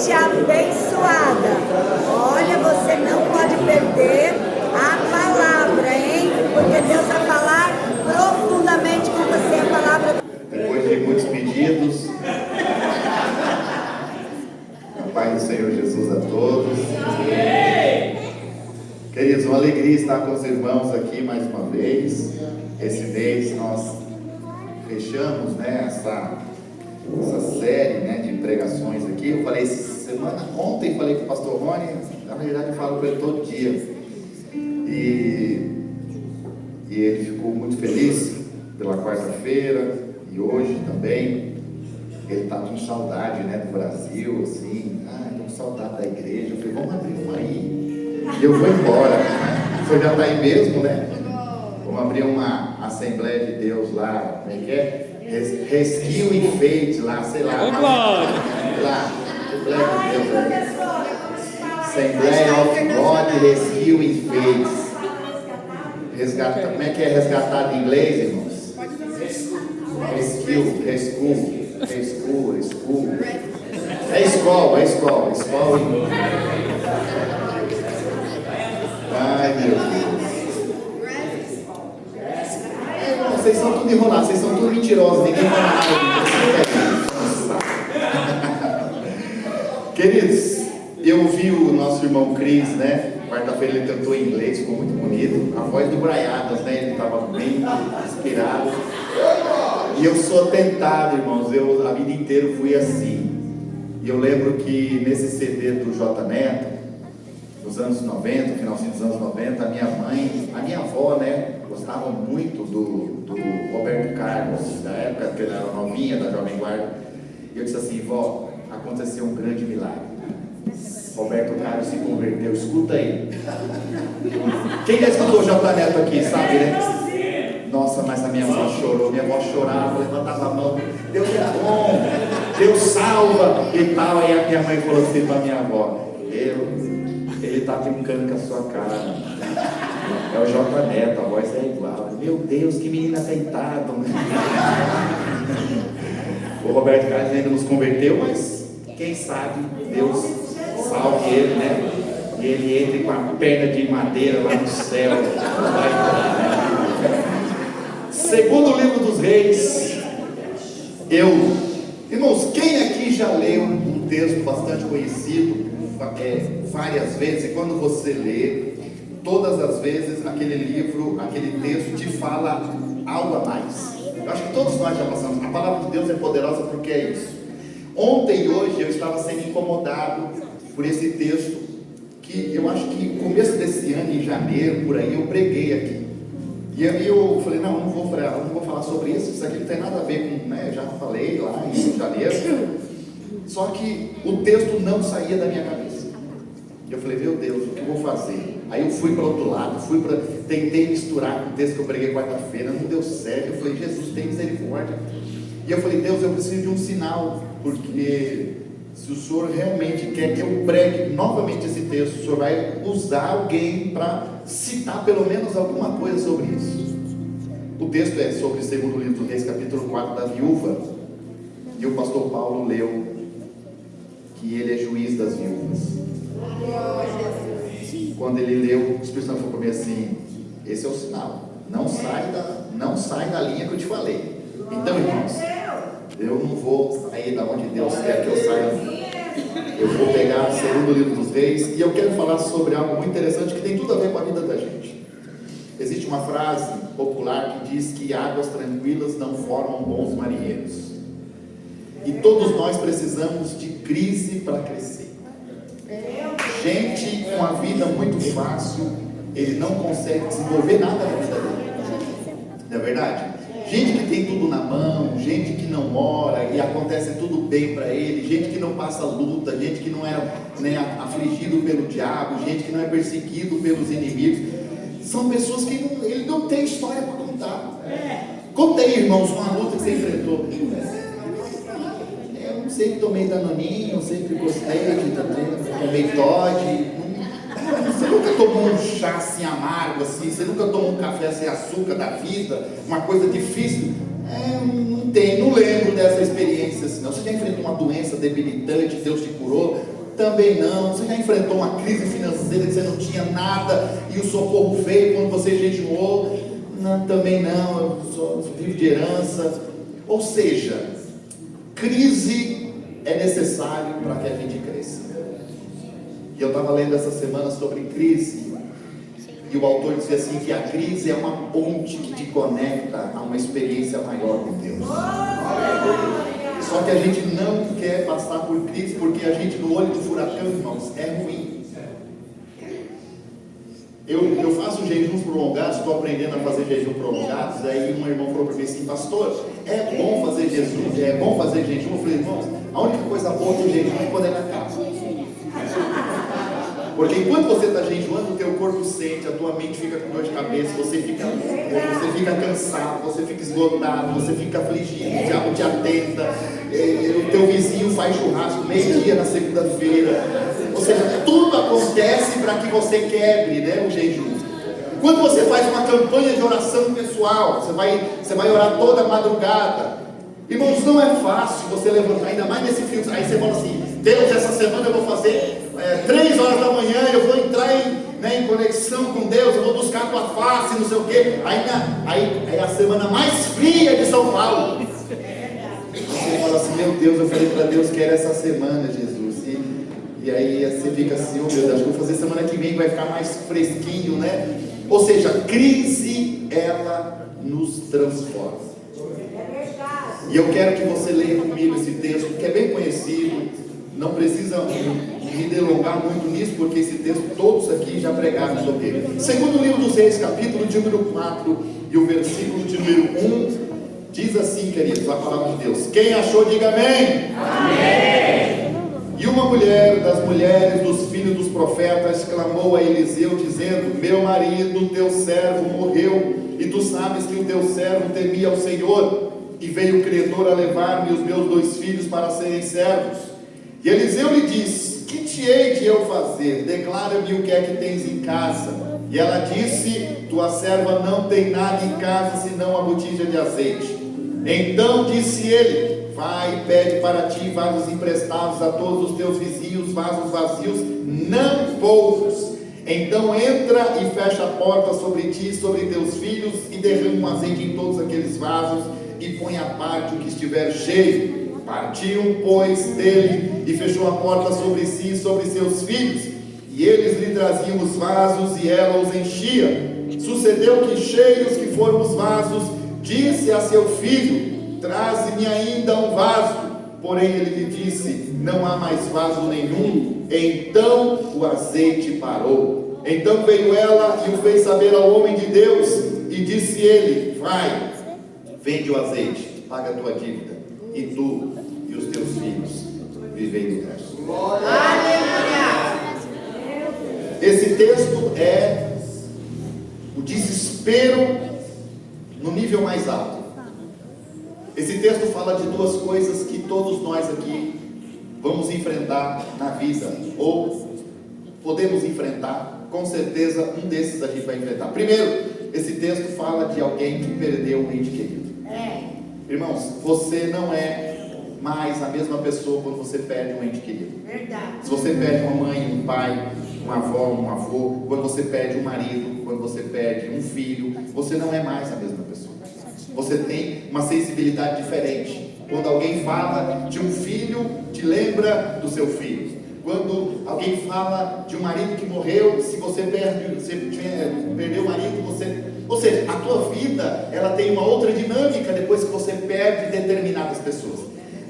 noite abençoada. Olha, você não pode perder a palavra, hein? Porque Deus vai falar profundamente com você a palavra. Depois de muitos pedidos, a paz do Senhor Jesus a todos. Queridos, uma alegria estar com os irmãos aqui mais uma vez. Esse mês nós fechamos, né, essa série, né, de pregações aqui. Eu falei essa semana, ontem falei com o pastor Rony, na verdade eu falo com ele todo dia. E ele ficou muito feliz pela quarta-feira e hoje também. Ele está com saudade, né, do Brasil, assim, estou com saudade da igreja. Eu falei, vamos abrir uma aí. E eu vou embora. O senhor já está aí mesmo, né? Vamos abrir uma Assembleia de Deus lá, como é que é? Rescue e Enfeite lá, sei lá. Lá, Assembleia de Deus. Assembleia of God, Rescue e Enfeite. Resgatar, como é que é resgatado em inglês, irmãos? Rescue. É escola. Ai, meu Deus. Vocês são tudo enrolados, vocês são tudo mentirosos, ninguém fala nada. Queridos, eu vi o nosso irmão Cris, né? Quarta-feira ele cantou em inglês, ficou muito bonito. A voz do Braiadas, né? Ele estava bem inspirado. E eu sou tentado, irmãos, eu a vida inteira fui assim. E eu lembro que nesse CD do J. Neto, nos anos 90, finalzinho dos anos 90, a minha avó, né, gostava muito do Roberto Carlos, da época que ela era novinha, da Jovem Guarda. E eu disse assim, vó, aconteceu um grande milagre. Roberto Carlos se converteu, escuta aí. Quem já escutou o J. Neto aqui, sabe, né? Nossa, mas a minha avó chorou, minha avó chorava, levantava a mão, Deus é bom, Deus salva e tal. Aí a minha mãe falou assim para a minha avó, ele está brincando com a sua cara. É o J. Neto, a voz é igual. Meu Deus, que menina tentada. O Roberto Carlos ainda nos converteu, mas quem sabe Deus salve ele, né? E ele entre com a perna de madeira lá no céu. Segundo livro dos Reis. Irmãos, quem aqui já leu um texto bastante conhecido várias vezes, e quando você lê, todas as vezes aquele livro, aquele texto te fala algo a mais? Eu acho que todos nós já passamos. A palavra de Deus é poderosa porque é isso. Ontem e hoje eu estava sendo incomodado por esse texto, que eu acho que no começo desse ano, em janeiro, por aí, eu preguei aqui. E aí eu falei, não vou falar sobre isso aqui não tem nada a ver com, né, eu já falei lá em janeiro. Só que o texto não saía da minha cabeça. Eu falei, meu Deus, o que eu vou fazer? Aí eu fui para o outro lado, tentei misturar com o texto que eu preguei quarta-feira, não deu certo. Eu falei, Jesus, tem misericórdia. E eu falei, Deus, eu preciso de um sinal, porque se o Senhor realmente quer que eu pregue novamente esse texto, o Senhor vai usar alguém para citar pelo menos alguma coisa sobre isso. O texto é sobre o segundo livro do Reis, capítulo 4, da viúva. E o pastor Paulo leu que ele é juiz das viúvas. Quando ele leu, o Espírito Santo falou para mim assim, esse é o sinal, não sai da linha que eu te falei. Então, irmãos, eu não vou sair da onde Deus quer que eu saia. Eu vou pegar o segundo livro dos Reis, e eu quero falar sobre algo muito interessante que tem tudo a ver com a vida da gente. Existe uma frase popular que diz que águas tranquilas não formam bons marinheiros. E todos nós precisamos de crise para crescer. Gente com a vida muito fácil, ele não consegue desenvolver nada na vida dele. Não é verdade? Gente que tem tudo na mão, gente que não ora e acontece tudo bem para ele, gente que não passa luta, gente que não é, né, afligido pelo diabo, gente que não é perseguido pelos inimigos. São pessoas que ele não tem história para contar. Conta aí, irmãos, uma luta que você enfrentou. Eu sempre tomei danoninho, sempre gostei de tomei Todd. Você nunca tomou um chá assim amargo, assim? Você nunca tomou um café sem açúcar da vida? Uma coisa difícil? Não lembro dessa experiência assim, não. Você já enfrentou uma doença debilitante, Deus te curou? Também não. Você já enfrentou uma crise financeira que você não tinha nada e o socorro veio quando você jejuou? Não, também não. Eu só vivo de herança. Ou seja, crise é necessário para que a gente cresça. E eu estava lendo essa semana sobre crise, e o autor dizia assim, que a crise é uma ponte que te conecta a uma experiência maior com Deus. Só que a gente não quer passar por crise, porque a gente no olho do furacão, irmãos, é ruim. Eu faço jejuns prolongados, estou aprendendo a fazer jejum prolongados. Aí um irmão falou para mim assim, pastor, é bom fazer jejum? É bom fazer jejum? Eu falei, irmãos, a única coisa boa do jejum é quando ele acaba. Porque enquanto você está jejuando, o teu corpo sente, a tua mente fica com dor de cabeça, você fica cansado, você fica esgotado, você fica afligido, o diabo te atenta, o teu vizinho faz churrasco meio-dia na segunda-feira. Ou seja, tudo acontece para que você quebre, né, o jejum. Quando você faz uma campanha de oração pessoal, você vai orar toda madrugada. Irmãos, não é fácil você levantar, ainda mais nesse filme. Aí você fala assim, Deus, essa semana eu vou fazer 3 horas da manhã, eu vou entrar em conexão com Deus, eu vou buscar a tua face, não sei o quê. Aí é a semana mais fria de São Paulo. Você fala assim, meu Deus, eu falei para Deus que era essa semana, Jesus. E aí você fica assim, oh meu Deus, vou fazer semana que vem, vai ficar mais fresquinho, né? Ou seja, crise, ela nos transforma. E eu quero que você leia comigo esse texto, que é bem conhecido. Não precisa me delongar muito nisso, porque esse texto todos aqui já pregaram sobre ele. Segundo livro dos Reis, capítulo de número 4 e o versículo de número 1, diz assim, queridos, a palavra de Deus. Quem achou, diga amém. Amém. E uma mulher das mulheres dos filhos dos profetas clamou a Eliseu, dizendo, meu marido, teu servo, morreu, e tu sabes que o teu servo temia ao Senhor, e veio o credor a levar-me os meus 2 filhos para serem servos. E Eliseu lhe disse, que te hei de eu fazer? Declara-me o que é que tens em casa. E ela disse, tua serva não tem nada em casa, senão a botija de azeite. Então disse ele, vai e pede para ti vasos emprestados a todos os teus vizinhos, vasos vazios, não poucos. Então entra e fecha a porta sobre ti e sobre teus filhos, e derrama um azeite em todos aqueles vasos, e põe à parte o que estiver cheio. Partiu, pois, dele, e fechou a porta sobre si e sobre seus filhos, e eles lhe traziam os vasos, e ela os enchia. Sucedeu que, cheios que foram os vasos, disse a seu filho, traze-me ainda um vaso. Porém ele lhe disse, não há mais vaso nenhum. Então o azeite parou. Então veio ela e o fez saber ao homem de Deus, e disse ele, vai, vende o azeite, paga a tua dívida, e tu e os teus filhos vivei do resto. Esse texto é o desespero no nível mais alto. Esse texto fala de 2 coisas que todos nós aqui vamos enfrentar na vida, ou podemos enfrentar, com certeza um desses a gente vai enfrentar. Primeiro, esse texto fala de alguém que perdeu um ente querido. Irmãos, você não é mais a mesma pessoa quando você perde um ente querido. Verdade. Se você perde uma mãe, um pai, uma avó, um avô, quando você perde um marido, quando você perde um filho, você não é mais a mesma pessoa. Você tem uma sensibilidade diferente. Quando alguém fala de um filho, te lembra do seu filho. Quando alguém fala de um marido que morreu, se você perdeu o marido, ou seja, a tua vida, ela tem uma outra dinâmica depois que você perde determinadas pessoas.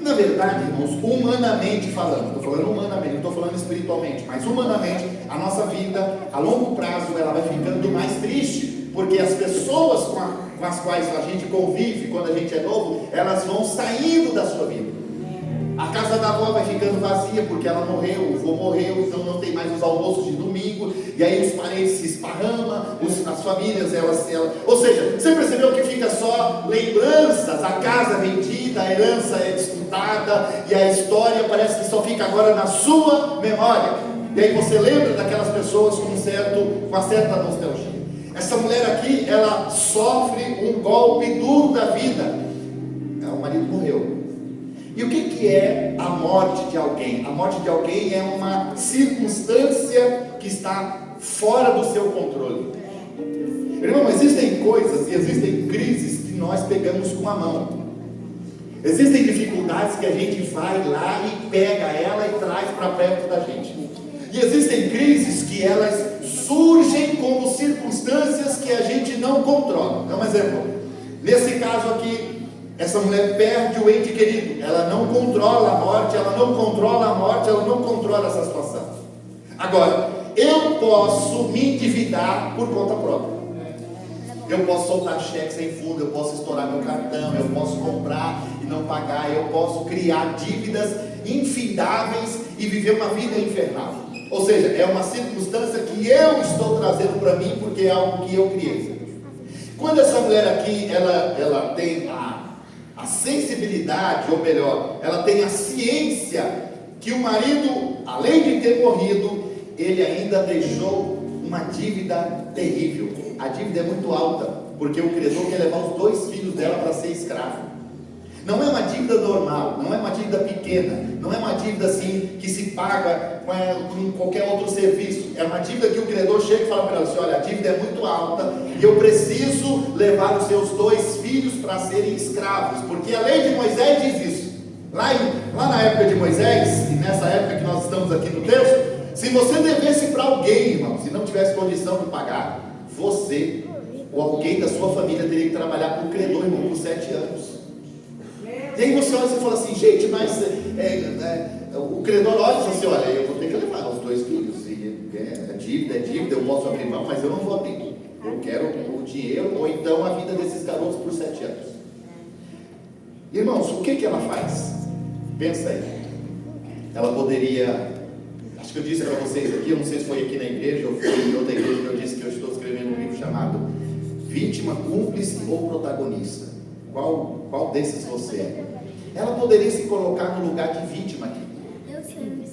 Na verdade, irmãos, humanamente falando, estou falando humanamente, não estou falando espiritualmente, mas humanamente, a nossa vida, a longo prazo, ela vai ficando mais triste, porque as pessoas com as quais a gente convive, quando a gente é novo, elas vão saindo da sua vida. A casa da avó vai ficando vazia, porque ela morreu, o avô morreu, então não tem mais os almoços de domingo, e aí os parentes se esparramam, as famílias, ou seja, você percebeu que fica só lembranças, a casa vendida, a herança é disputada, e a história parece que só fica agora na sua memória, e aí você lembra daquelas pessoas com uma certa nostalgia. Essa mulher aqui, ela sofre um golpe duro da vida. O marido morreu. E o que é a morte de alguém? A morte de alguém é uma circunstância que está fora do seu controle. Irmão, existem coisas e existem crises que nós pegamos com a mão. Existem dificuldades que a gente vai lá e pega ela e traz para perto da gente. E existem crises que elas surgem como circunstâncias que a gente não controla. Dá um exemplo. Nesse caso aqui, essa mulher perde o ente querido. Ela não controla a morte, ela não controla a morte, ela não controla essa situação. Agora, eu posso me endividar por conta própria. Eu posso soltar cheque sem fundo, eu posso estourar meu cartão, eu posso comprar e não pagar, eu posso criar dívidas infindáveis e viver uma vida infernal. Ou seja, é uma circunstância que eu estou trazendo para mim porque é algo que eu criei. Quando essa mulher aqui, ela tem a sensibilidade, ou melhor, ela tem a ciência que o marido, além de ter morrido, ele ainda deixou uma dívida terrível. A dívida é muito alta, porque o credor quer levar os 2 filhos dela para ser escravo. Não é uma dívida normal, não é uma dívida pequena, não é uma dívida assim que se paga com qualquer outro serviço. É uma dívida que o credor chega e fala para ela assim: olha, a dívida é muito alta e eu preciso levar os seus 2 filhos para serem escravos, porque a lei de Moisés diz isso. Lá na época de Moisés, e nessa época que nós estamos aqui no texto, se você devesse para alguém, irmão, se não tivesse condição de pagar, você ou alguém da sua família teria que trabalhar para o credor, irmão, por 7 anos. E aí você olha e fala assim: gente, mas o credor olha e fala assim: olha, eu vou ter que levar os 2 filhos, e é dívida, eu posso abrir mão, mas eu não vou abrir. Eu quero o dinheiro, ou então a vida desses garotos por 7 anos. Irmãos, o que ela faz? Pensa aí. Ela poderia, acho que eu disse para vocês aqui, eu não sei se foi aqui na igreja ou foi em outra igreja, que eu disse que eu estou escrevendo um livro chamado Vítima, Cúmplice ou Protagonista. Qual desses você é? Ela poderia se colocar no lugar de vítima aqui.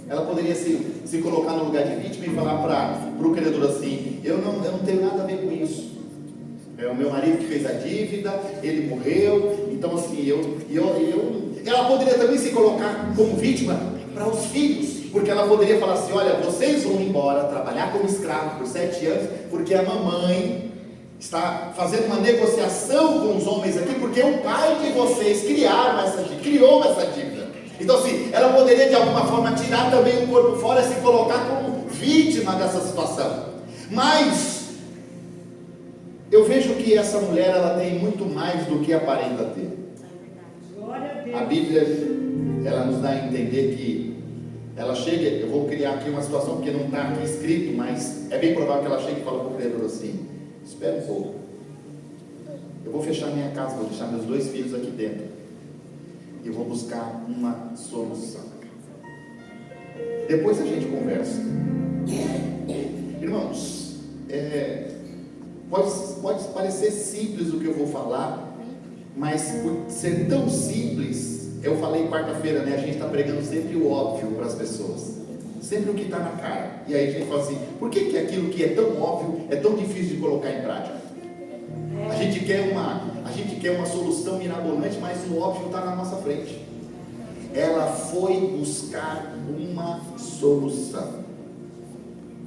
Ela poderia se colocar no lugar de vítima e falar para o credor assim: eu não tenho nada a ver com isso. É o meu marido que fez a dívida, ele morreu, então assim, ela poderia também se colocar como vítima para os filhos, porque ela poderia falar assim: olha, vocês vão embora trabalhar como escravo por 7 anos, porque a mamãe está fazendo uma negociação com os homens aqui, porque o pai de vocês criou essa dívida. Então assim, ela poderia de alguma forma tirar também o corpo fora e se colocar como vítima dessa situação. Mas eu vejo que essa mulher, ela tem muito mais do que aparenta ter. A Bíblia, ela nos dá a entender que ela chega, eu vou criar aqui uma situação porque não está aqui escrito, mas é bem provável que ela chegue e fala para o credor assim: espera um pouco, eu vou fechar minha casa, vou deixar meus 2 filhos aqui dentro e eu vou buscar uma solução. Depois a gente conversa. Irmãos, pode parecer simples o que eu vou falar, mas por ser tão simples, eu falei quarta-feira, né? A gente está pregando sempre o óbvio para as pessoas, sempre o que está na cara. E aí a gente fala assim: por que aquilo que é tão óbvio é tão difícil de colocar em prática? A gente quer uma solução mirabolante, mas o óbvio está na nossa frente. Ela foi buscar uma solução.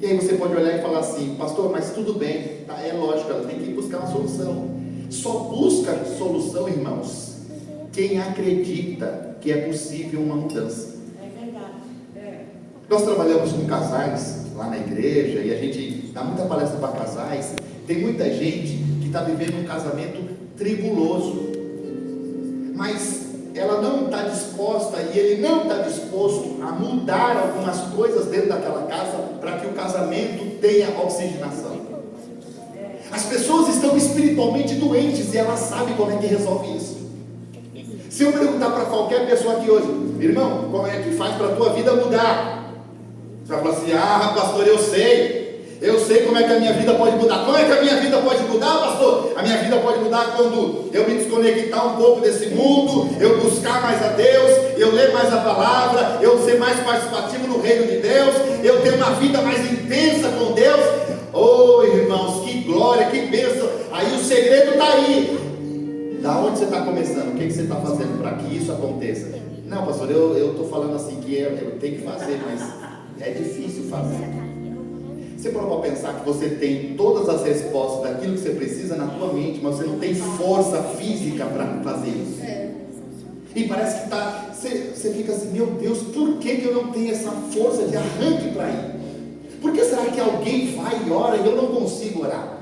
E aí você pode olhar e falar assim: pastor, mas tudo bem, tá, é lógico, ela tem que ir buscar uma solução. Só busca solução, irmãos, quem acredita que é possível uma mudança. Nós trabalhamos com casais lá na igreja e a gente dá muita palestra para casais. Tem muita gente que está vivendo um casamento tribuloso, mas ela não está disposta e ele não está disposto a mudar algumas coisas dentro daquela casa para que o casamento tenha oxigenação. As pessoas estão espiritualmente doentes e elas sabem como é que resolve isso. Se eu perguntar para qualquer pessoa aqui hoje: irmão, como é que faz para a tua vida mudar? Você vai falar assim: ah, pastor, eu sei como é que a minha vida pode mudar. Como é que a minha vida pode mudar, pastor? A minha vida pode mudar quando eu me desconectar um pouco desse mundo, eu buscar mais a Deus, eu ler mais a palavra, eu ser mais participativo no reino de Deus, eu ter uma vida mais intensa com Deus. Oh, irmãos, que glória, que bênção. Aí o segredo está aí. Da onde você está começando? O que você está fazendo para que isso aconteça? Não, pastor, eu estou falando assim que eu tenho que fazer, mas é difícil fazer. Você parou para pensar que você tem todas as respostas daquilo que você precisa na tua mente, mas você não tem força física para fazer isso. E parece que você fica assim, meu Deus, por que eu não tenho essa força de arranque para ir? Por que será que alguém vai e ora e eu não consigo orar?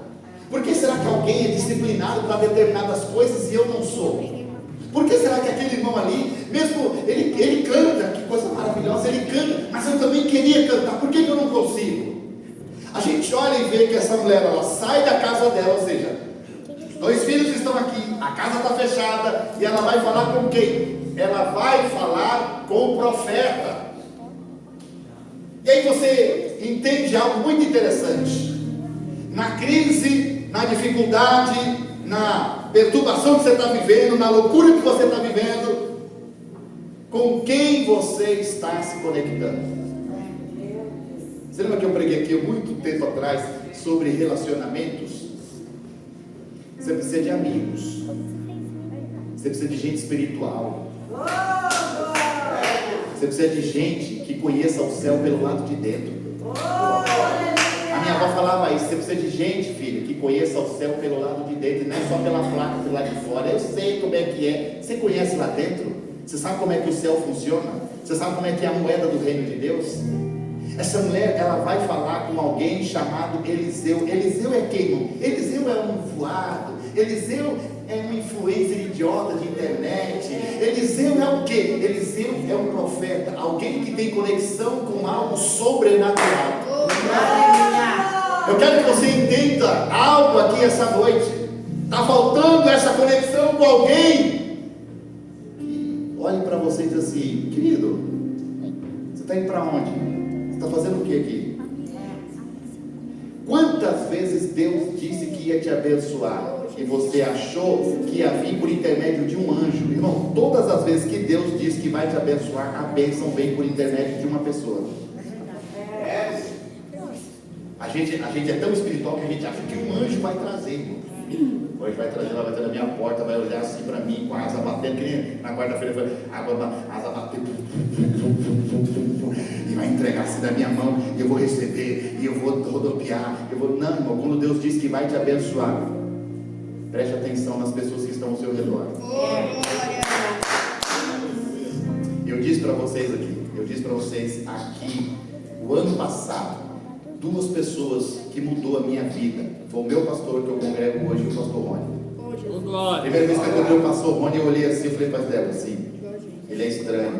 Por que será que alguém é disciplinado para determinadas coisas e eu não sou? Por que será que aquele irmão ali, mesmo ele canta, que coisa maravilhosa, ele canta, mas eu também queria cantar, por que eu não consigo? A gente olha e vê que essa mulher, ela sai da casa dela, ou seja, 2 filhos estão aqui, a casa está fechada, e ela vai falar com quem? Ela vai falar com o profeta. E aí você entende algo muito interessante. Na crise, na dificuldade, na perturbação que você está vivendo, na loucura que você está vivendo, com quem você está se conectando? Você lembra que eu preguei aqui há muito tempo atrás sobre relacionamentos? Você precisa de amigos, você precisa de gente espiritual, você precisa de gente que conheça o céu pelo lado de dentro. A minha avó falava isso, você precisa de gente, filho, que conheça o céu pelo lado de dentro, e não é só pela placa pelo lado de fora. Eu sei como é que é, você conhece lá dentro? Você sabe como é que o céu funciona? Você sabe como é que é a moeda do reino de Deus? Essa mulher, ela vai falar com alguém chamado Eliseu. Eliseu é quem, irmão? Eliseu é um voado. Eliseu é um influencer idiota de internet. Eliseu é o quê? Eliseu é um profeta, alguém que tem conexão com algo sobrenatural. Eu quero que você entenda algo aqui essa noite. Está faltando essa conexão com alguém que olhe para você e diz assim: querido, você está indo para onde? Está fazendo o que aqui? Quantas vezes Deus disse que ia te abençoar e você achou que ia vir por intermédio de um anjo? Irmão, todas as vezes que Deus diz que vai te abençoar, a bênção vem por intermédio de uma pessoa. A gente é tão espiritual que a gente acha que um anjo vai trazer, irmão. Hoje vai trazer, ela vai estar na minha porta, vai olhar assim para mim, com a asa batendo, que nem na quarta-feira foi asa batendo, e vai entregar assim na minha mão, e eu vou receber, e eu vou rodopiar, não, irmão, quando Deus diz que vai te abençoar, preste atenção nas pessoas que estão ao seu redor. Eu disse para vocês aqui, o ano passado, 2 pessoas que mudou a minha vida. Foi o meu pastor que eu congrego hoje e o pastor Rony. Primeira vez que eu encontrei o pastor Rony, eu olhei assim e falei para Débora assim: ele é estranho.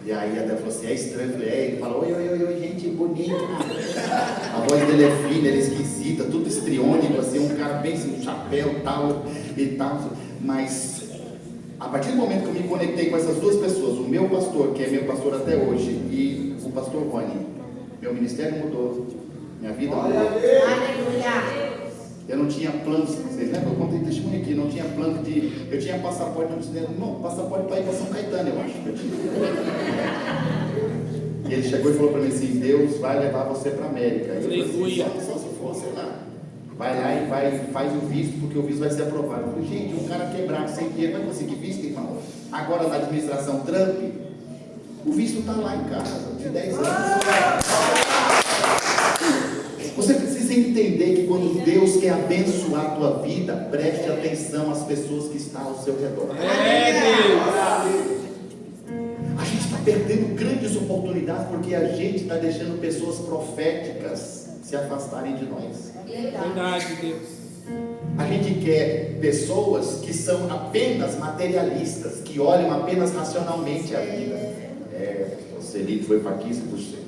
E aí a Débora falou assim: é estranho. Eu falei: ele fala, oi, gente bonita. A voz dele é fina, ele é esquisita, tudo estriônico, assim, um cara bem sem chapéu tal e tal. Mas a partir do momento que eu me conectei com essas 2 pessoas, o meu pastor, que é meu pastor até hoje, e o pastor Rony, meu ministério mudou, minha vida mudou. Eu não tinha planos, vocês lembram? Eu contei testemunho aqui, não tinha plano de. Eu tinha passaporte no cinema, não, passaporte para ir para São Caetano, eu acho que eu tinha. E ele chegou e falou para mim assim: Deus vai levar você para a América. Eu falei assim: só se for, sei lá. Vai lá e faz o visto, porque o visto vai ser aprovado. Eu falei: gente, um cara quebrado, sem dinheiro, vai conseguir visto, irmão? Agora na administração Trump, o visto está lá em casa, de 10 anos. Você precisa entender que quando Deus quer abençoar a tua vida, preste atenção às pessoas que estão ao seu redor. A gente está perdendo grandes oportunidades porque a gente está deixando pessoas proféticas se afastarem de nós. Verdade, Deus. A gente quer pessoas que são apenas materialistas, que olham apenas racionalmente a vida. O Selic foi para 15%.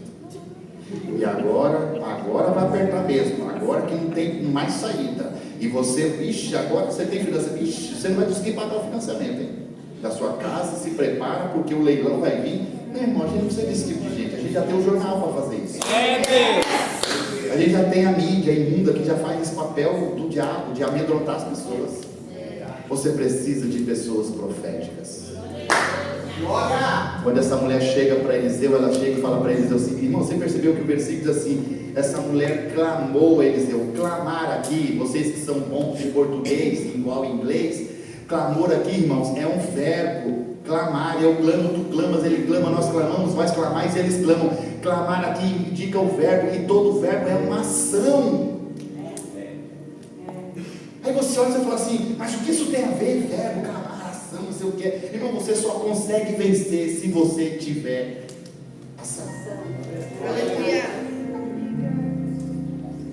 E agora vai apertar mesmo. Agora que não tem mais saída. E você, agora você tem financiamento. Você não vai conseguir pagar o financiamento, hein? Da sua casa, se prepara, porque o leilão vai vir. Meu irmão, a gente não precisa desse tipo de gente. A gente já tem o jornal para fazer isso. A gente já tem a mídia imunda que já faz esse papel do diabo, de amedrontar as pessoas. Você precisa de pessoas proféticas. Quando essa mulher chega para Eliseu, ela chega e fala para Eliseu assim: irmão, você percebeu que o versículo diz assim: essa mulher clamou a Eliseu. Clamar aqui, vocês que são bons de português, igual em inglês, Clamor aqui, irmãos, é um verbo. Clamar, eu clamo, tu clamas, ele clama, nós clamamos, vós clamais e eles clamam. Clamar aqui indica o verbo, e todo verbo é uma ação. Aí você olha e fala assim, mas o que isso tem a ver? Verbo, clamar, ação, não sei o que. Irmão, você só consegue vencer se você tiver ação.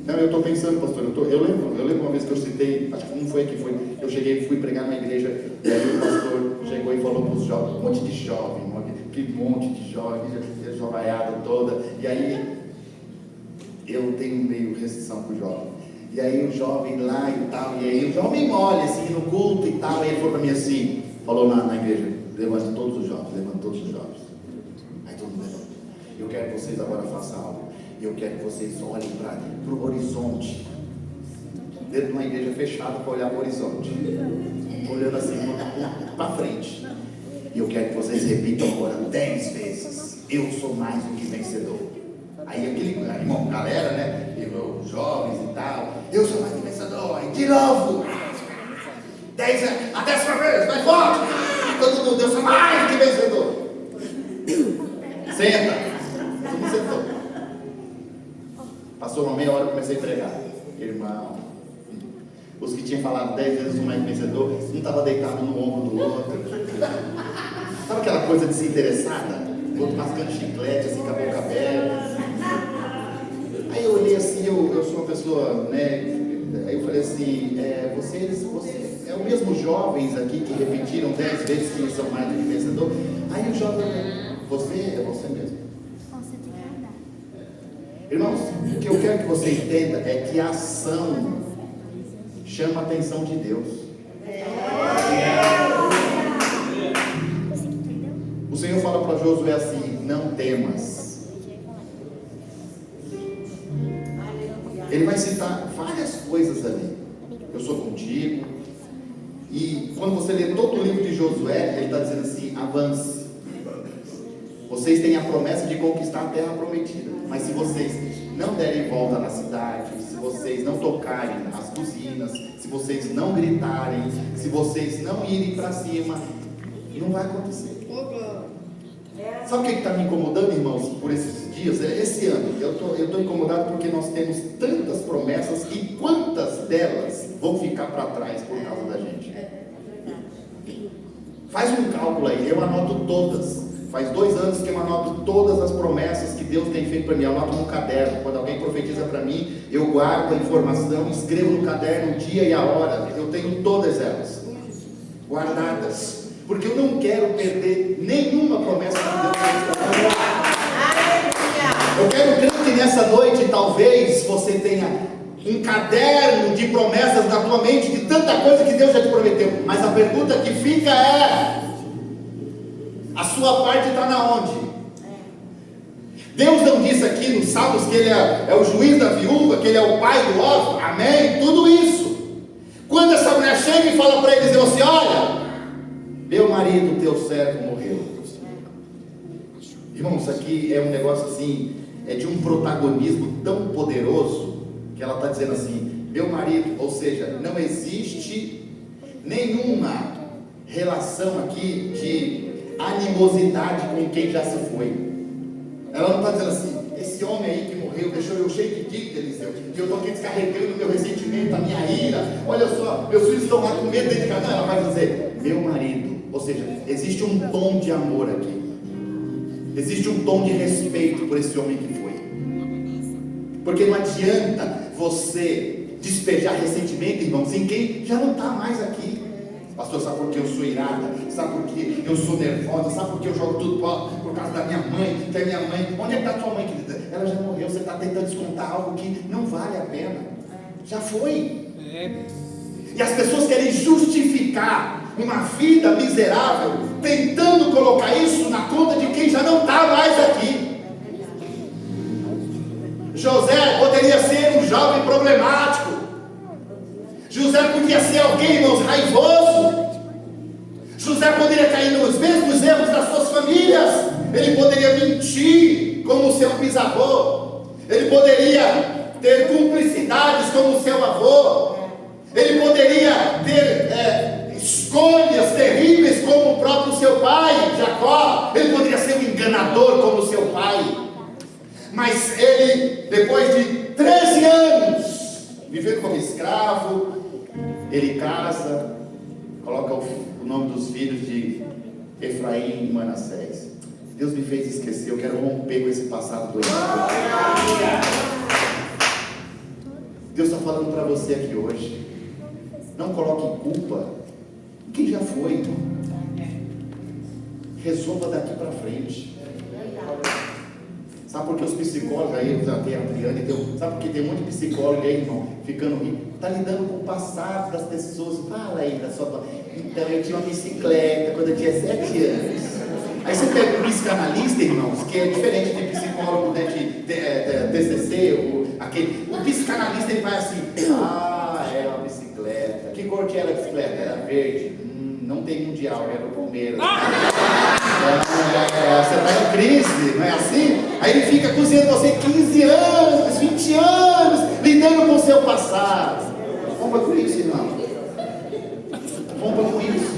Não, eu estou pensando, pastor, eu lembro uma vez que eu citei, acho que não foi aqui, foi, eu cheguei, fui pregar na igreja, e aí o pastor chegou e falou para os jovens, um monte de jovem, que monte de jovens, jovaiada toda, e aí eu tenho meio restrição com o jovem, e aí o jovem lá e tal, e aí o jovem mole assim no culto e tal, e ele falou para mim assim, falou na igreja, levanta todos os jovens, aí todo mundo levanta, eu quero que vocês agora façam algo. Eu quero que vocês olhem para o horizonte, dentro de uma igreja fechada para olhar para o horizonte, olhando assim para frente. E eu quero que vocês repitam agora 10 vezes: eu sou mais do que vencedor. Aí aquele irmão, galera, né? Os jovens e tal, eu sou mais do que vencedor. Aí de novo, 10 vezes, a 10ª vez, mais forte. Todo mundo, eu sou mais do que vencedor. Senta, todo mundo sentou. Passou uma meia hora, eu comecei a pregar. Irmão, os que tinham falado 10 vezes o mais vencedor, um estava deitado no ombro do outro. Sabe aquela coisa desinteressada? O outro mascando chiclete, assim, com a boca aberta. Aí eu olhei assim, eu sou uma pessoa, né? Aí eu falei assim, vocês, é o mesmo jovens aqui que repetiram 10 vezes que são mais do que vencedor. Aí o jovem, você é você mesmo. Irmãos, o que eu quero que você entenda é que a ação chama a atenção de Deus. O Senhor fala para Josué assim: não temas. Ele vai citar várias coisas ali. Eu sou contigo. E quando você lê todo o livro de Josué, ele está dizendo assim: avance. Vocês têm a promessa de conquistar a terra prometida, mas se vocês não derem volta na cidade, se vocês não tocarem as buzinas, se vocês não gritarem, se vocês não irem para cima, não vai acontecer. Sabe o que está me incomodando, irmãos, por esses dias? Esse ano, eu estou incomodado porque nós temos tantas promessas e quantas delas vão ficar para trás por causa da gente? Faz um cálculo aí, eu anoto todas. Faz 2 anos que eu anoto todas as promessas que Deus tem feito para mim. Eu anoto no caderno. Quando alguém profetiza para mim, eu guardo a informação, escrevo no caderno o dia e a hora. Eu tenho todas elas guardadas, porque eu não quero perder nenhuma promessa que Deus fez para mim. Eu quero crer que nessa noite talvez você tenha um caderno de promessas na tua mente, de tanta coisa que Deus já te prometeu. Mas a pergunta que fica é: a sua parte está na onde? Deus não disse aqui nos Salmos que Ele é o juiz da viúva, que Ele é o pai do órfão? Amém? Tudo isso. Quando essa mulher chega e fala para ele, diz assim: olha, meu marido, teu servo, morreu. Irmão, isso aqui é um negócio assim, é de um protagonismo tão poderoso, que ela está dizendo assim: meu marido, ou seja, não existe nenhuma relação aqui de animosidade com quem já se foi. Ela não está dizendo assim: esse homem aí que morreu deixou eu cheio de dívida, Eliseu, que eu estou aqui descarregando meu ressentimento, a minha ira, olha só, meus filhos estão lá com medo dentro de casa. Não, ela vai dizer: meu marido. Ou seja, existe um tom de amor aqui, existe um tom de respeito por esse homem que foi, porque não adianta você despejar ressentimento, irmãos, em quem já não está mais aqui. Pastor, sabe por que eu sou irada? Sabe por que eu sou nervosa? Sabe por que eu jogo tudo por causa da minha mãe? Que é minha mãe. Onde é que está tua mãe, querida? Ela já morreu. Você está tentando descontar algo que não vale a pena. Já foi. E as pessoas querem justificar uma vida miserável, tentando colocar isso na conta de quem já não está mais aqui. José poderia ser um jovem problemático. José podia ser alguém, irmãos, raivoso. José poderia cair nos mesmos erros das suas famílias. Ele poderia mentir como o seu bisavô. Ele poderia ter cumplicidades como o seu avô. Ele poderia ter escolhas trabalhador como seu pai. Mas ele, depois de 13 anos, vivendo como escravo, ele casa, coloca o nome dos filhos de Efraim e Manassés. Deus me fez esquecer, eu quero romper com esse passado do Egito. Deus está falando para você aqui hoje. Não coloque culpa em quem já foi, irmão. Resolva daqui para frente. Sabe por que os psicólogos aí, até a Adriane, sabe por que tem um monte de psicólogo aí, irmão, ficando rico? Está lidando com o passado das pessoas. Fala aí da sua. Então, eu tinha uma bicicleta quando eu tinha 7 anos. Aí você pega um psicanalista, irmãos, que é diferente de psicólogo, né, de TCC, o psicanalista ele vai assim: é uma bicicleta. Que cor que era a bicicleta? Era verde. Não tem mundial, era o Palmeiras. Você está em crise, não é assim? Aí ele fica cozinhando você 15 anos, 20 anos, lidando com o seu passado. Rompa com isso, irmão. Rompa com isso.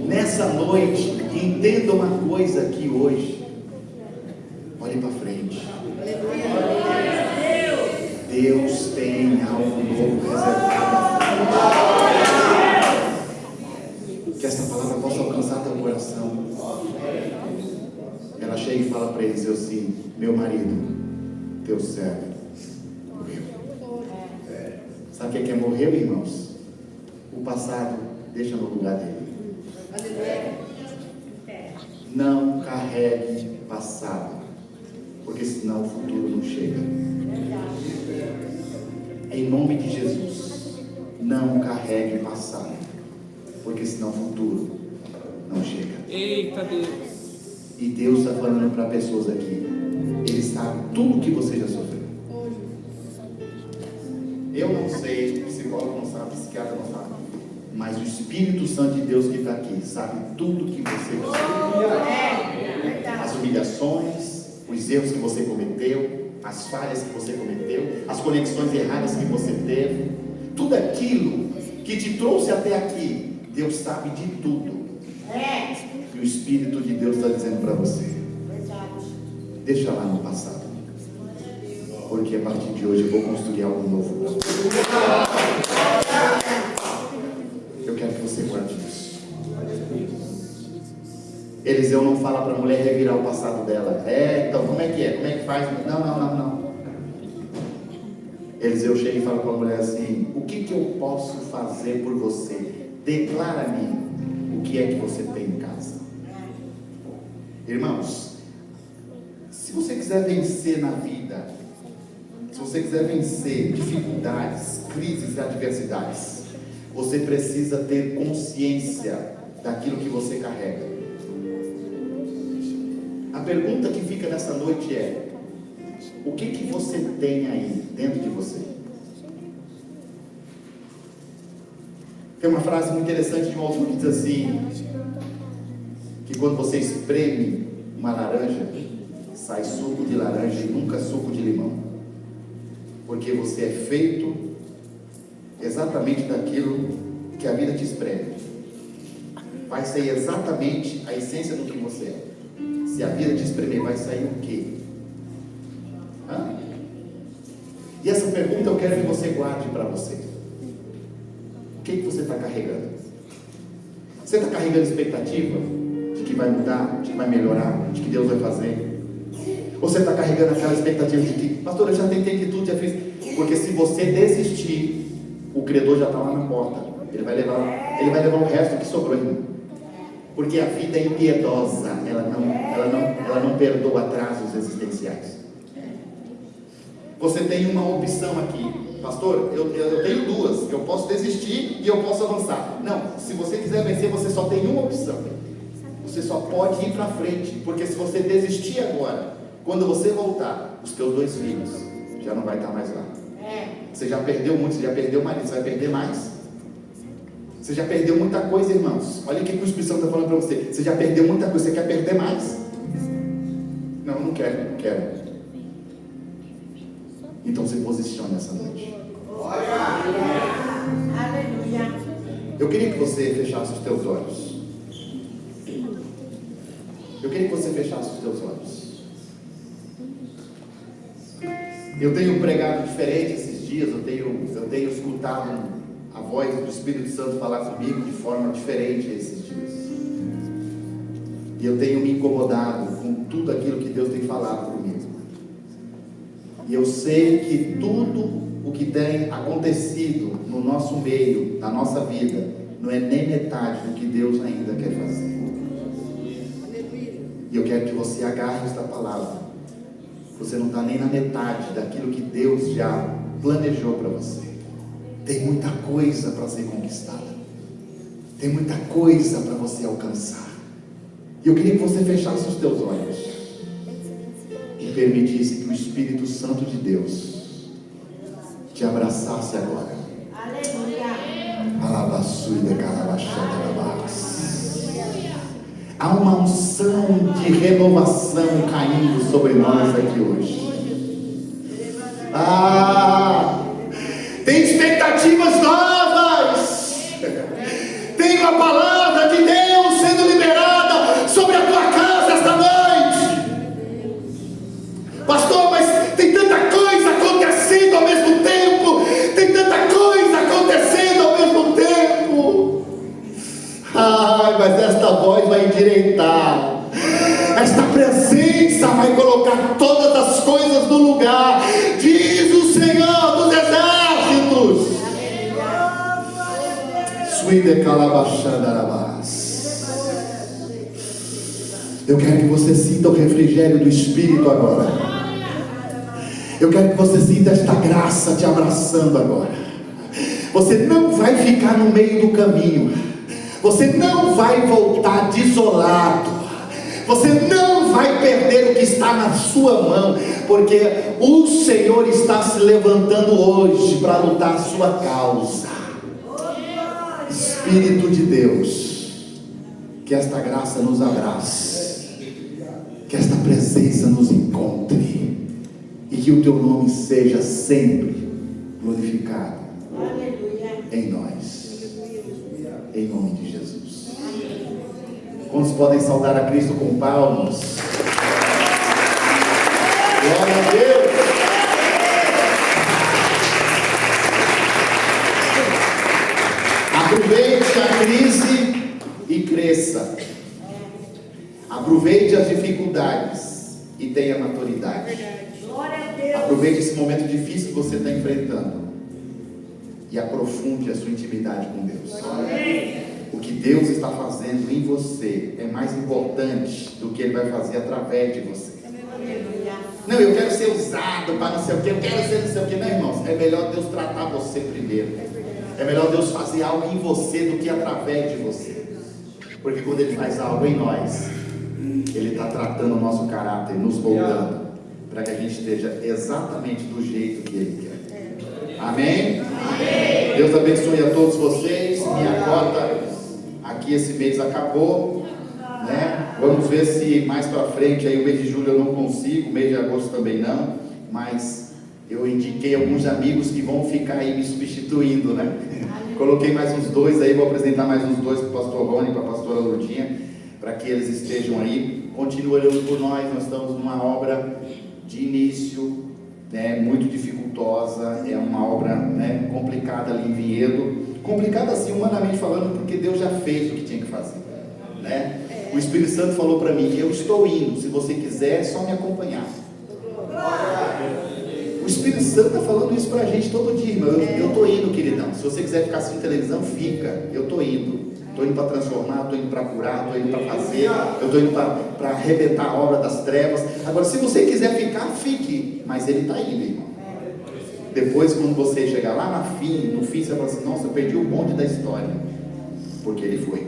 Nessa noite, entenda uma coisa aqui hoje. Olhe para frente. Deus tem algo novo reservado. Que essa palavra possa alcançar teu coração. Ela chega e fala para ele assim: meu marido, teu servo morreu. Sabe o que é morrer, irmãos? O passado deixa no lugar dele. Não carregue passado, porque senão o futuro não chega. Em nome de Jesus, não carregue passado, porque senão o futuro não chega. Eita Deus! E Deus está falando para pessoas aqui. Ele sabe tudo que você já sofreu. Eu não sei, psicólogo não sabe, psiquiatra não sabe, mas o Espírito Santo de Deus que está aqui sabe tudo que você já sofreu. As humilhações, os erros que você cometeu, as falhas que você cometeu, as conexões erradas que você teve, tudo aquilo que te trouxe até aqui, Deus sabe de tudo. E o Espírito de Deus está dizendo para você: deixa lá no passado, porque a partir de hoje eu vou construir algo novo. Eu quero que você guarde isso. Eliseu não fala para a mulher revirar o passado dela. Então como é que é? Como é que faz? Não. Eliseu chega e fala para a mulher assim: o que eu posso fazer por você? Declara-me o que é que você tem em casa. Irmãos, se você quiser vencer na vida, se você quiser vencer dificuldades, crises e adversidades, você precisa ter consciência daquilo que você carrega. A pergunta que fica nessa noite é: o que você tem aí dentro de você? Tem uma frase muito interessante de um autor que diz assim: que quando você espreme uma laranja, sai suco de laranja e nunca suco de limão, porque você é feito exatamente daquilo que a vida te espreme. Vai sair exatamente a essência do que você é. Se a vida te espremer, vai sair o quê? E essa pergunta eu quero que você guarde para você. O que você está carregando? Você está carregando expectativa de que vai mudar, de que vai melhorar, de que Deus vai fazer? Ou você está carregando aquela expectativa de que, pastor, eu já tentei de tudo, já fiz? Porque se você desistir, o credor já está lá na porta. Ele vai levar o resto que sobrou, irmão. Porque a vida é impiedosa, ela não perdoa atrasos existenciais. Você tem uma opção aqui. Pastor, eu tenho duas: eu posso desistir e eu posso avançar. Não, se você quiser vencer, você só tem uma opção. Você só pode ir para frente, porque se você desistir agora, quando você voltar, os teus 2 filhos já não vai estar mais lá. Você já perdeu muito, você já perdeu marido, você vai perder mais. Você já perdeu muita coisa, irmãos. Olha o que o Espírito Santo está falando para você. Você já perdeu muita coisa, você quer perder mais? Não quero. Então se posicione essa noite. Aleluia. Eu queria que você fechasse os teus olhos. Eu queria queria que você fechasse os teus olhos. Eu tenho pregado diferente esses dias, eu tenho escutado a voz do Espírito Santo falar comigo de forma diferente esses dias. E eu tenho me incomodado com tudo aquilo que Deus tem falado comigo. E eu sei que tudo o que tem acontecido no nosso meio, na nossa vida, não é nem metade do que Deus ainda quer fazer. E eu quero que você agarre esta palavra. Você não está nem na metade daquilo que Deus já planejou para você. Tem muita coisa para ser conquistada. Tem muita coisa para você alcançar. E eu queria que você fechasse os teus olhos e permitisse que o Espírito Santo de Deus te abraçasse agora. Há uma unção de renovação caindo sobre nós aqui hoje. Tem expectativas novas. Tem uma palavra de Deus sendo liberada sobre a tua casa esta noite. Pastor, mas tem tanta coisa acontecendo ao mesmo tempo. Tem tanta coisa acontecendo ao mesmo tempo. Mas esta voz vai endireitar. Esta presença vai colocar todas as coisas no lugar. Diz o Senhor dos Exércitos. Eu quero que você sinta o refrigério do Espírito agora. Eu quero que você sinta esta graça te abraçando agora. Você não vai ficar no meio do caminho. Você não vai voltar desolado. Você não vai perder o que está na sua mão, porque o Senhor está se levantando hoje para lutar a sua causa. Espírito de Deus, que esta graça nos abrace, que esta presença nos encontre, e que o teu nome seja sempre glorificado em nós, em nome de Jesus. Quantos podem saudar a Cristo com palmas? Glória a Deus. Aproveite a crise e cresça. Aproveite as dificuldades e tenha maturidade. Aproveite esse momento difícil que você está enfrentando e aprofunde a sua intimidade com Deus. O que Deus está fazendo em você é mais importante do que Ele vai fazer através de você. Não, eu quero ser usado para não sei o que, eu quero ser não sei o que. Não, irmãos, é melhor Deus tratar você primeiro. É melhor Deus fazer algo em você do que através de você. Porque quando Ele faz algo em nós, Ele está tratando o nosso caráter, nos moldando, para que a gente esteja exatamente do jeito que Ele quer. Amém? Amém. Deus abençoe a todos vocês. Minha cota aqui esse mês acabou, né? Vamos ver se mais para frente, aí o mês de julho eu não consigo, o mês de agosto também não, mas eu indiquei alguns amigos que vão ficar aí me substituindo, né? Coloquei mais uns dois aí, vou apresentar mais uns dois para o pastor Rony e para a pastora Lourdinha, para que eles estejam aí. Continue olhando por nós estamos numa obra de início, né, muito dificultosa, é uma obra, né, complicada ali em Vinhedo, complicada assim humanamente falando, porque Deus já fez o que tinha que fazer, né? O Espírito Santo falou para mim, eu estou indo, se você quiser é só me acompanhar. O Espírito Santo está falando isso para a gente todo dia, irmão. Eu estou indo, queridão, se você quiser ficar assistindo televisão, fica, eu estou indo para transformar, estou indo para curar, estou indo para fazer, eu estou indo para arrebentar a obra das trevas. Agora, se você quiser ficar, fique, mas Ele está indo, irmão. Depois, quando você chegar lá no fim, você vai falar assim, nossa, eu perdi o bonde da história, porque Ele foi.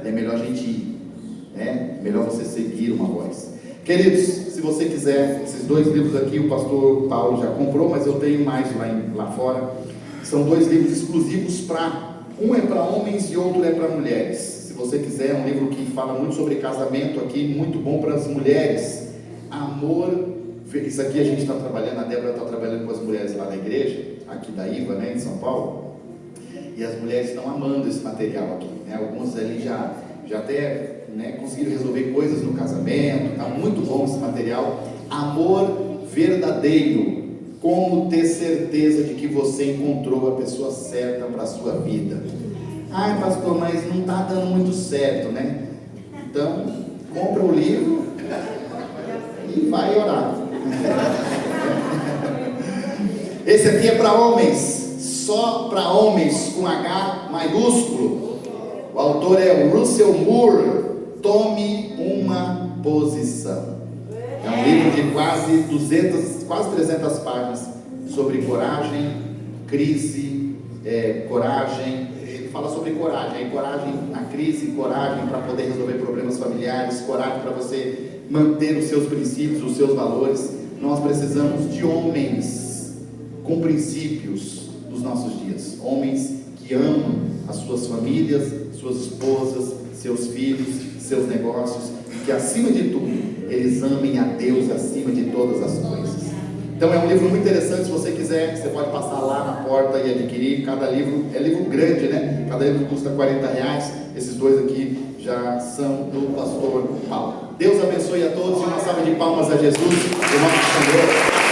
É melhor a gente ir, né? Melhor você seguir uma voz. Queridos, se você quiser, esses dois livros aqui, o pastor Paulo já comprou, mas eu tenho mais lá fora. São dois livros exclusivos um é para homens e outro é para mulheres. Se você quiser, é um livro que fala muito sobre casamento aqui, muito bom para as mulheres. Amor, isso aqui a gente está trabalhando, a Débora está trabalhando com as mulheres lá na igreja, aqui da IVA, né, em São Paulo. E as mulheres estão amando esse material aqui, né? Alguns ali já até conseguiram resolver coisas no casamento. Está muito bom esse material. Amor verdadeiro. Como ter certeza de que você encontrou a pessoa certa para a sua vida. Ai, pastor, mas não está dando muito certo, né? Então, compra o livro e vai orar. Esse aqui é para homens, só para homens, com H maiúsculo. O autor é o Russell Moore. Tome uma posição. É um livro de quase 300 páginas sobre coragem, crise, coragem. Ele fala sobre coragem, coragem na crise, coragem para poder resolver problemas familiares, coragem para você manter os seus princípios, os seus valores. Nós precisamos de homens com princípios nos nossos dias, homens que amam as suas famílias, suas esposas, seus filhos, seus negócios, e que acima de tudo eles amem a Deus acima de todas as coisas. Então é um livro muito interessante. Se você quiser, você pode passar lá na porta e adquirir. Cada livro é livro grande, né? Cada livro custa R$40. Esses dois aqui já são do pastor Paulo. Deus abençoe a todos e uma salva de palmas a Jesus, o nosso Senhor.